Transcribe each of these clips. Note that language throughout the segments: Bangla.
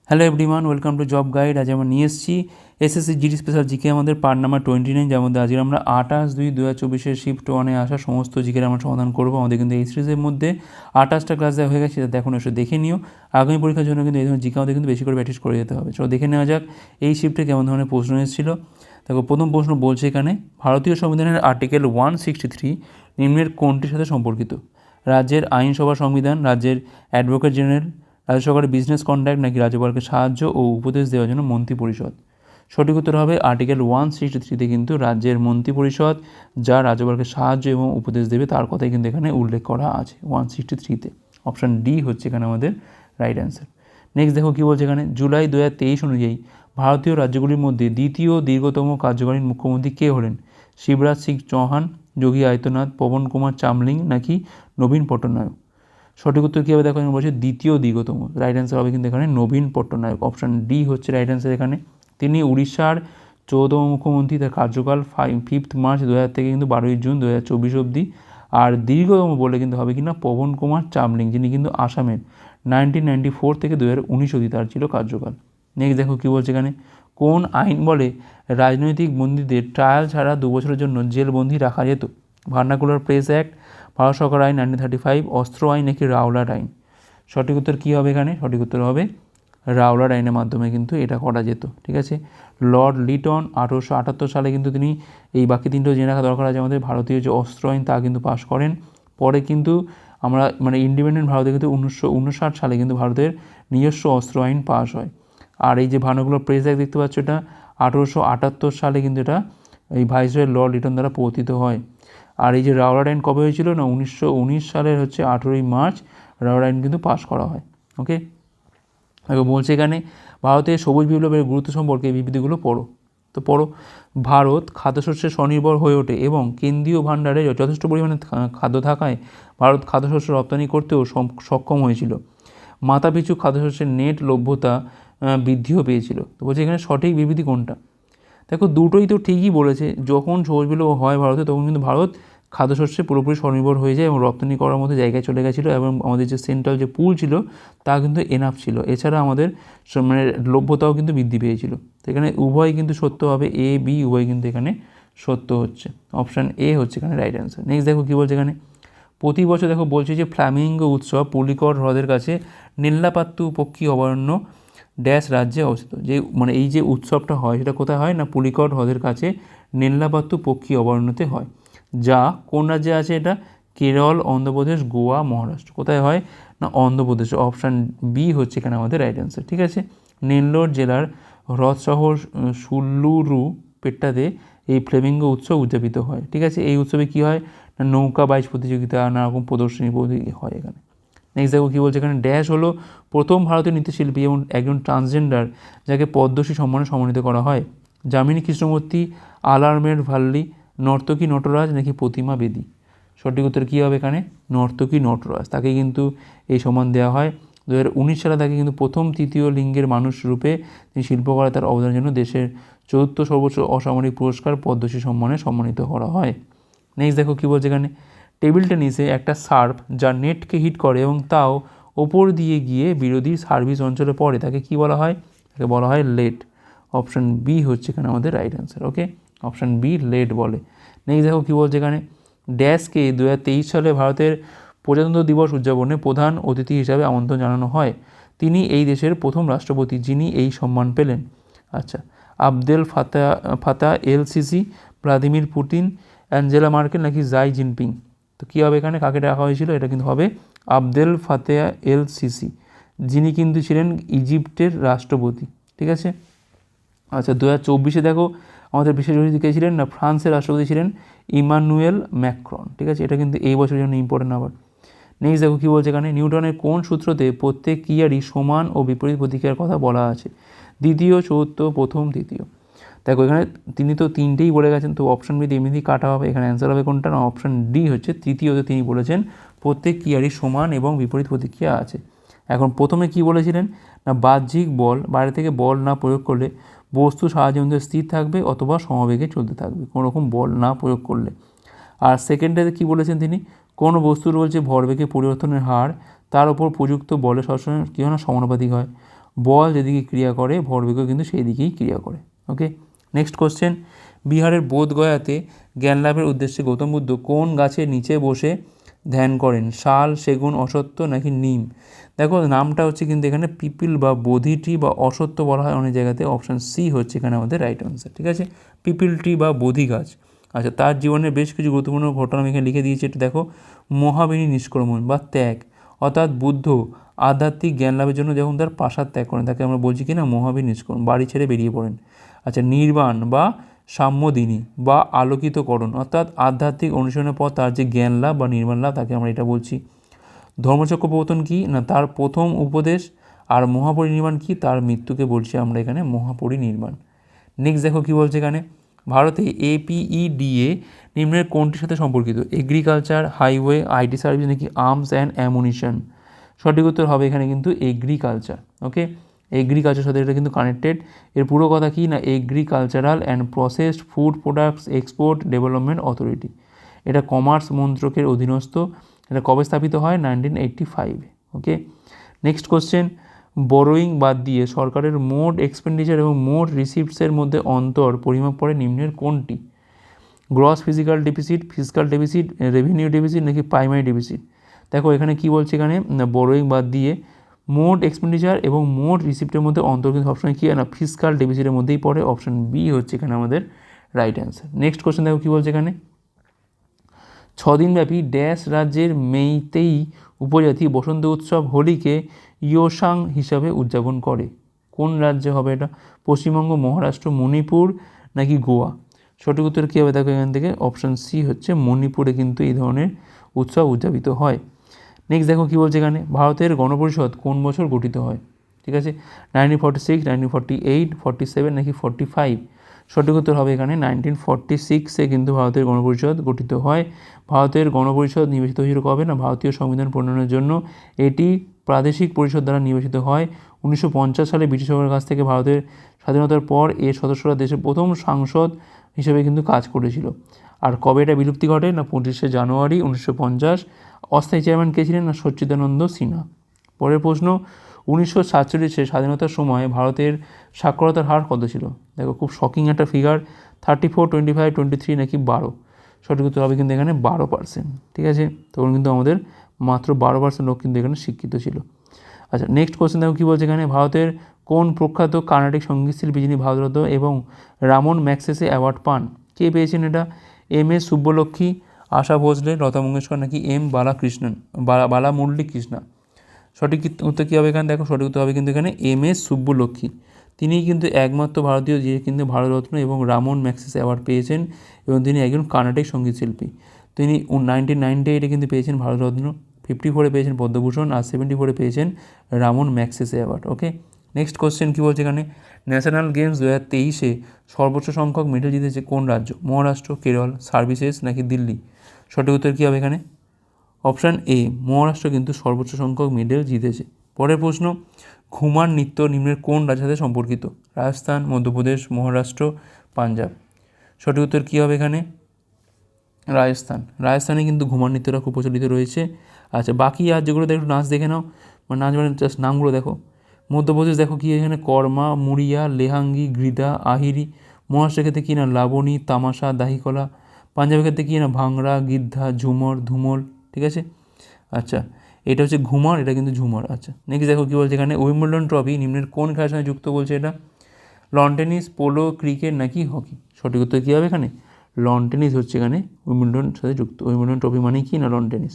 Hello everyone, welcome to job guide. আজ আমরা নিয়ে এসেছি এসএসসি জিডি স্পেশাল জিকে আমাদের পার্ট নাম্বার 29, যার মধ্যে আজকে আমরা 28/2/2024 শিফট 1-এ আসা সমস্ত জিকের আমরা সমাধান করবো। আমাদের কিন্তু এই সিরিজের মধ্যে 28টা ক্লাস দেওয়া হয়ে গেছে, যাতে এখন এসে দেখে নিও। আগামী পরীক্ষার জন্য কিন্তু এই ধরনের জিকে আমাদের কিন্তু বেশি করে প্র্যাকটিস করে যেতে হবে। চলো দেখে নেওয়া যাক এই শিফটে কেমন ধরনের প্রশ্ন এসেছিল। দেখো, প্রথম প্রশ্ন বলছে এখানে, ভারতীয় সংবিধানের আর্টিকেল 163 নিম্নের কোনটির সাথে সম্পর্কিত? রাজ্যের আইনসভা সংবিধান, রাজ্যের অ্যাডভোকেট জেনারেল, রাজ্য সরকারের বিজনেস কন্ট্যাক্ট, নাকি রাজ্যপালকে সাহায্য ও উপদেশ দেওয়ার জন্য মন্ত্রিপরিষদ? সঠিক উত্তর হবে আর্টিকেল 163-তে কিন্তু রাজ্যের মন্ত্রিপরিষদ যা রাজ্যপালকে সাহায্য এবং উপদেশ দেবে তার কথাই কিন্তু এখানে উল্লেখ করা আছে 163-তে। অপশান ডি হচ্ছে এখানে আমাদের রাইট অ্যান্সার। নেক্সট দেখো কী বলছে এখানে, জুলাই 2023 অনুযায়ী ভারতীয় রাজ্যগুলির মধ্যে দ্বিতীয় দীর্ঘতম কার্যকালীন মুখ্যমন্ত্রী কে হলেন? শিবরাজ সিং চৌহান, যোগী আদিত্যনাথ, পবন কুমার চামলিং, নাকি নবীন পট্টনায়ক? সঠিক উত্তর কী হবে দেখো, এখানে বলছে দ্বিতীয় দীর্ঘতম। রাইট অ্যান্সার হবে কিন্তু এখানে নবীন পট্টনায়ক। অপশান ডি হচ্ছে রাইট অ্যান্সার এখানে। তিনি উড়িষ্যার 14তম মুখ্যমন্ত্রী। তার কার্যকাল 5 মার্চ 2000 থেকে কিন্তু 12 জুন 2024 অবধি। আর দীর্ঘতম বলে কিন্তু হবে কিনা পবন কুমার চামলিং, যিনি কিন্তু আসামের 1994 থেকে 2019 অবধি তার ছিল কার্যকাল। নেক্সট দেখো কী বলছে এখানে, কোন আইন বলে রাজনৈতিক বন্দীদের ট্রায়াল ছাড়া 2 বছরের জন্য জেলবন্দি রাখা যেত? ভার্নাকুলার প্রেস অ্যাক্ট, ভারত সরকার আইন 1935, অস্ত্র আইন, নাকি রাওলাট আইন? সঠিক উত্তর কী হবে এখানে? সঠিক উত্তর হবে রাওলাট আইনের মাধ্যমে কিন্তু এটা করা যেত। ঠিক আছে, লর্ড লিটন 1878 সালে কিন্তু তিনি, এই বাকি তিনটেও জেনে রাখা দরকার আছে আমাদের, ভারতীয় যে অস্ত্র আইন তা কিন্তু পাশ করেন। পরে কিন্তু আমরা ইন্ডিপেন্ডেন্ট ভারতে কিন্তু 1959 সালে কিন্তু ভারতের নিজস্ব অস্ত্র আইন পাশ হয়। আর এই যে ভার্নাকুলার প্রেস অ্যাক্ট দেখতে পাচ্ছ, এটা 1878 সালে কিন্তু এটা এই ভাইসরয় লর্ড লিটন দ্বারা প্রবর্তিত হয়। আর এই যে রাওলাট আইন কবে হয়েছিল না, 1919 সালের 18 মার্চ রাওলাট আইন কিন্তু পাশ করা হয়। ওকে, এবার বলছে এখানে, ভারতের সবুজ বিপ্লবের গুরুত্ব সম্পর্কে বিবৃতিগুলো পড়ো। তো পড়ো, ভারত খাদ্যশস্যে স্বনির্ভর হয়ে ওঠে এবং কেন্দ্রীয় ভাণ্ডারে যথেষ্ট পরিমাণে খাদ্য থাকায় ভারত খাদ্যশস্য রপ্তানি করতেও সক্ষম হয়েছিল। মাথাপিছু খাদ্যশস্যের নেট লভ্যতা বৃদ্ধিও পেয়েছিল। তো বলছে এখানে সঠিক বিবৃতি কোনটা? দেখো, দুটোই তো ঠিকই বলেছে। যখন সবুজ বিপ্লব হয় ভারতে, তখন কিন্তু ভারত খাদ্যশস্যে পুরোপুরি স্বনির্ভর হয়ে যায় এবং রপ্তানি করার মতো জায়গায় চলে গেছিলো, এবং আমাদের যে সেন্ট্রাল যে পুল ছিল তা কিন্তু এনাফ ছিল। এছাড়া আমাদের লভ্যতাও কিন্তু বৃদ্ধি পেয়েছিল। তো এখানে উভয় কিন্তু সত্য হবে, এ বি উভয় কিন্তু এখানে সত্য হচ্ছে। অপশান এ হচ্ছে এখানে রাইট অ্যান্সার। নেক্সট দেখো কী বলছে এখানে, প্রতি বছর দেখো বলছে যে ফ্ল্যামিঙ্গো উৎসব পুলিকট হ্রদের কাছে নেল্লাপাত্তু পক্ষী অভয়ারণ্য ড্যাশ রাজ্যে অবস্থিত। যে এই যে উৎসবটা হয় সেটা কোথায় হয় না, পুলিকট হ্রদের কাছে নেল্লাপাত্তু পক্ষী অভয়ারণ্যতে হয়, যা কোন রাজ্যে আছে? এটা কেরল, অন্ধ্রপ্রদেশ, গোয়া, মহারাষ্ট্র। কোথায় হয় না, অন্ধ্রপ্রদেশে। অপশান বি হচ্ছে এখানে আমাদের রাইট অ্যান্সার। ঠিক আছে, নেল্লোর জেলার হ্রদ শহর সুল্লুরু পেট্টাতে এই ফ্লেমিঙ্গো উৎসব উদযাপিত হয়। ঠিক আছে, এই উৎসবে কী হয় না, নৌকা বাইচ প্রতিযোগিতা, নানা রকম প্রদর্শনী হয় এখানে। নেক্সট দেখো কী বলছে এখানে, ড্যাশ হলো প্রথম ভারতীয় নৃত্যশিল্পী এবং একজন ট্রান্সজেন্ডার যাকে পদ্মশ্রী সম্মানে সম্মানিত করা হয়? যামিনী কৃষ্ণমূর্তি, আলারমের ভাল্লি, নর্তকী নটরাজ, নাকি প্রতিমা বেদী? সঠিক উত্তর কী হবে এখানে? নর্তকী নটরাজ। তাকে কিন্তু এই সম্মান দেওয়া হয়। 2019 সালে তাকে কিন্তু প্রথম তৃতীয় লিঙ্গের মানুষ রূপে তিনি শিল্পকলায় তার অবদানের জন্য দেশের 4র্থ সর্বোচ্চ অসামরিক পুরস্কার পদ্মশ্রী সম্মানে সম্মানিত করা হয়। নেক্সট দেখো কী বলছে এখানে, টেবিল টেনিসে একটা সার্ভ যা নেটকে হিট করে এবং তাও ওপর দিয়ে গিয়ে বিরোধী সার্ভিস অঞ্চলে পড়ে, তাকে কী বলা হয়? তাকে বলা হয় লেট। অপশান বি হচ্ছে এখানে আমাদের right answer. Okay, option B লেট বলে। নেক্সট দেখো কী বলছে এখানে, ড্যাশকে 2023 সালে ভারতের প্রজাতন্ত্র দিবস উদযাপনে প্রধান অতিথি হিসাবে আমন্ত্রণ জানানো হয়। তিনি এই দেশের প্রথম রাষ্ট্রপতি যিনি এই সম্মান পেলেন। আচ্ছা, Abdel Fattah El Sisi, Vladimir Putin, Angela Merkel, নাকি জাই জিনপিং? তো কী হবে এখানে, কাকে রাখা হয়েছিল? এটা কিন্তু হবে আবদেল ফাতাহ এল সিসি, যিনি কিন্তু ছিলেন ইজিপ্টের রাষ্ট্রপতি। ঠিক আছে, আচ্ছা 2024 দেখো আমাদের বিশেষ অতিথি কে ছিলেন না, ফ্রান্সের রাষ্ট্রপতি ছিলেন ইমানুয়েল ম্যাক্রন। ঠিক আছে, এটা কিন্তু এই বছরের জন্য ইম্পর্টেন্ট আবার। নেক্সট দেখো কী বলছে এখানে, নিউটনের কোন সূত্রতে প্রত্যেক ক্রিয়ারই সমান ও বিপরীত প্রতিক্রিয়ার কথা বলা আছে? দ্বিতীয়, চতুর্থ, প্রথম, তৃতীয়? দেখো এখানে তিনি তো তিনটেই বলে গেছেন, তো অপশান বি এমনিতেই কাটা হবে। এখানে অ্যান্সার হবে কোনটা না, অপশান ডি হচ্ছে তৃতীয়তে তিনি বলেছেন প্রত্যেক ক্রিয়ারই সমান এবং বিপরীত প্রতিক্রিয়া আছে। এখন প্রথমে কি বলেছিলেন না, বাহ্যিক বল, বাইরে থেকে বল না প্রয়োগ করলে বস্তু সাহায্যে মধ্যে স্থির থাকবে অথবা সমবেগে চলতে থাকবে, কোনো রকম বল না প্রয়োগ করলে। আর সেকেন্ডটাতে কী বলেছেন তিনি, কোনো বস্তুর বলছে ভরবেগে পরিবর্তনের হার তার উপর প্রযুক্ত বলের সবসময় কী হয় না, সমানুপাতিক হয়। বল যেদিকে ক্রিয়া করে ভরবেগও কিন্তু সেই দিকেই ক্রিয়া করে। ওকে, নেক্সট কোশ্চেন, বিহারের বোধগয়াতে জ্ঞান লাভের উদ্দেশ্যে গৌতম বুদ্ধ কোন গাছের নিচে বসে ধ্যান করেন? শাল, সেগুন, অশ্বত্থ নাকি নিম? দেখো নামটা হচ্ছে কিন্তু এখানে পিপিল বা বোধি ট্রি বা অশ্বত্থ বলা হয় অনেক জায়গাতে, অপশান সি হচ্ছে এখানে আমাদের রাইট আনসার। ঠিক আছে, পিপিল ট্রি বা বোধি গাছ। আচ্ছা, তার জীবনের বেশ কিছু গুরুত্বপূর্ণ ঘটনা আমি এখানে লিখে দিয়েছি, এটা দেখো। মহাবিনী নিষ্ক্রমণ বা ত্যাগ, অর্থাৎ বুদ্ধ আধ্যাত্মিক জ্ঞান লাভের জন্য যখন তার প্রাসাদ ত্যাগ করেন তাকে আমরা বলছি কি না মহাবীর নিষ্ক্রমণ, বাড়ি ছেড়ে বেরিয়ে পড়েন। আচ্ছা, নির্বাণ বা সাম্যদিনী বা আলোকিতকরণ, অর্থাৎ আধ্যাত্মিক অনুশীলনের পর তার যে জ্ঞান লাভ বা নির্বাণ লাভ তাকে আমরা এটা বলছি। ধর্মচক্র প্রবর্তন কি না তার প্রথম উপদেশ, আর মহাপরিনির্বাণ কি তার মৃত্যুকে বলছি আমরা এখানে মহাপরিনির্বাণ। নেক্সট দেখো কী বলছে এখানে, ভারতে APEDA নিম্নের কোনটির সাথে সম্পর্কিত? এগ্রিকালচার, হাইওয়ে, আইটি সার্ভিস নাকি আর্মস অ্যান্ড অ্যামুনিশন? সঠিক উত্তর হবে এখানে কিন্তু এগ্রিকালচার। ওকে, এগ্রিকালচার সাথে এটা কিন্তু কানেক্টেড। এর পুরো কথা কি না agricultural and processed food products export development authority, এটা কমার্স মন্ত্রকের অধীনস্থ। এটা কবে স্থাপিত হয়? 1985। ওকে, নেক্সট কোশ্চেন, বরোয়িং বাদ দিয়ে সরকারের মোট এক্সপেন্ডিচার এবং মোট রিসিপ্টসের মধ্যে অন্তর পরিমাপ করে নিম্নের কোনটি? Gross physical deficit, physical deficit, revenue deficit নাকি প্রাইমারি ডেফিসিট? দেখো এখানে কি বলছে, এখানে বরোয়িং বাদ দিয়ে মোট এক্সপেন্ডিচার এবং মোট রিসিপ্টের মধ্যে অন্তর কিন্তু সবসময় কী হয় না ফিজিক্যাল ডেফিসিটের মধ্যেই পড়ে, অপশন বি হচ্ছে এখানে আমাদের রাইট অ্যান্সার। নেক্সট কোশ্চেন দেখো কী বলছে এখানে, 6 দিনব্যাপী ড্যাশ রাজ্যের মেইতেই উপজাতি বসন্ত উৎসব হোলিকে ইয়োসাং হিসাবে উদযাপন করে? কোন রাজ্যে হবে এটা? পশ্চিমবঙ্গ, মহারাষ্ট্র, মণিপুর নাকি গোয়া? সঠিক উত্তর কী হবে দেখো এখান থেকে, অপশান সি হচ্ছে মণিপুরে কিন্তু এই ধরনের উৎসব উদযাপিত হয়। নেক্সট দেখো কী বলছে এখানে, ভারতের গণপরিষদ কোন বছর গঠিত হয়? ঠিক আছে, 1946, 1948, 47 নাকি 45? সঠিক উত্তর হবে এখানে 1946-এ কিন্তু ভারতের গণপরিষদ গঠিত হয়। ভারতের গণপরিষদ নির্বাচিত হয়েছিল কবে না ভারতীয় সংবিধান প্রণয়নের জন্য। এটি প্রাদেশিক পরিষদ দ্বারা নির্বাচিত হয়। 1950 সালে ব্রিটিশ সরকারের কাছ থেকে ভারতের স্বাধীনতার পর এর সদস্যরা দেশের প্রথম সাংসদ হিসেবে কিন্তু কাজ করেছিল। আর কবে এটা বিলুপ্তি ঘটে না 25শে জানুয়ারি 1950। অস্থায়ী চেয়ারম্যান কে ছিলেন না সচ্চিদানন্দ সিনহা। পরের প্রশ্ন, 1947 স্বাধীনতার সময় ভারতের সাক্ষরতার হার কত ছিল? দেখো খুব শকিং একটা ফিগার, 34, 25, 23 নাকি 12? সঠিক উত্তর হবে কিন্তু এখানে 12%। ঠিক আছে, তখন কিন্তু আমাদের মাত্র 12% লোক কিন্তু এখানে শিক্ষিত ছিল। আচ্ছা, নেক্সট কোশ্চেন দেখো কী বলছে এখানে, ভারতের কোন প্রখ্যাত কর্ণাটিক সঙ্গীত শিল্পী যিনি ভারতরত্ন এবং রামন ম্যাগসেসে অ্যাওয়ার্ড পান? কে পেয়েছেন এটা? MS সুব্বলক্ষ্মী, আশা ভোসলে, লতা মঙ্গেশকর নাকি বালাকৃষ্ণন বালামুরলী কৃষ্ণা? সঠিক উত্তর কী হবে এখানে দেখো, সঠিক উত্তর হবে কিন্তু এখানে MS সুব্বলক্ষ্মী। তিনিই কিন্তু একমাত্র ভারতীয় যে কিন্তু ভারতরত্ন এবং রামন ম্যাগসেসে অ্যাওয়ার্ড পেয়েছেন, এবং তিনি একজন কর্ণাটিক সঙ্গীত শিল্পী। তিনি 1998-এ কিন্তু পেয়েছেন ভারতরত্ন, 54-এ পেয়েছেন পদ্মভূষণ, আর 74-এ পেয়েছেন রামন ম্যাগসেসে অ্যাওয়ার্ড। ওকে, নেক্সট কোশ্চেন কী বলছে এখানে, ন্যাশনাল গেমস 2023-এ সর্বোচ্চ সংখ্যক মেডেল জিতেছে কোন রাজ্য? মহারাষ্ট্র, কেরল, সার্ভিসেস নাকি দিল্লি? সঠিক উত্তর কী হবে এখানে, অপশান এ, মহারাষ্ট্র কিন্তু সর্বোচ্চ সংখ্যক মেডেল জিতেছে। পরের প্রশ্ন, ঘুমার নৃত্য নিম্নের কোন রাজ্যের সাথে সম্পর্কিত? রাজস্থান, মধ্যপ্রদেশ, মহারাষ্ট্র, পাঞ্জাব? সঠিক উত্তর কী হবে এখানে, রাজস্থান। রাজস্থানে কিন্তু ঘুমার নৃত্যটা খুব প্রচলিত রয়েছে। আচ্ছা, বাকি আর যেগুলো দেখো নাচ দেখে নাও, নাচ মানে জাস্ট নামগুলো দেখো। মধ্যপ্রদেশ দেখো কি এখানে কর্মা, মুড়িয়া, লেহাঙ্গি, গৃদা, আহিরি। মহারাষ্ট্রের ক্ষেত্রে কী না লাবণী, তামাশা, দাহিকলা। পাঞ্জাবের ক্ষেত্রে কী না ভাংড়া, গিদ্ধা, ঝুমর, ধুমল। ঠিক আছে, আচ্ছা এটা হচ্ছে ঘুমার, এটা কিন্তু ঝুমার। আচ্ছা, নেক্সট দেখো কী বলছে এখানে, উইম্বলডন ট্রফি নিম্নের কোন খেলার সঙ্গে যুক্ত বলছে এটা? লন টেনিস, পোলো, ক্রিকেট নাকি হকি? সঠিক উত্তর কী হবে এখানে, লন টেনিস হচ্ছে এখানে উইম্বলডন সাথে যুক্ত। উইম্বলডন ট্রফি মানে কি না লন টেনিস।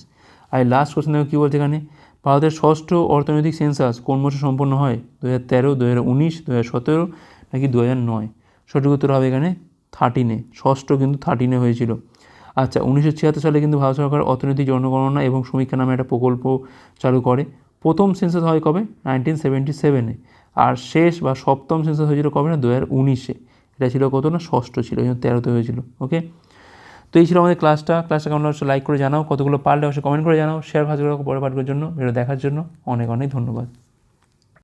আর লাস্ট কোশ্চেন দেখো কী বলছে এখানে, ভারতের ষষ্ঠ অর্থনৈতিক সেন্সাস কোন বছর সম্পন্ন হয়? 2013, 2019, 2017 নাকি 2009? সঠিক উত্তর হবে এখানে 13-এ, ষষ্ঠ কিন্তু 13-এ হয়েছিল। আচ্ছা, 1976 সালে কিন্তু ভারত সরকার অর্থনৈতিক জনগণনা এবং সমীক্ষা নামে একটা প্রকল্প চালু করে। প্রথম সেন্সাস হয় কবে? 1977-এ। আর শেষ বা সপ্তম সেন্সাস হয়েছিল কবে না 2019-এ। এটা ছিল কত না ষষ্ঠ ছিল, 13-তে হয়েছিল। ওকে, তো এই ছিল আমাদের ক্লাসটা কেমন লাগছে লাইক করে জানাও, কতগুলো পারলে অবশ্যই কমেন্ট করে জানাও, শেয়ার ভালো পরে পাঠকের জন্য। ভিডিও দেখার জন্য অনেক অনেক ধন্যবাদ।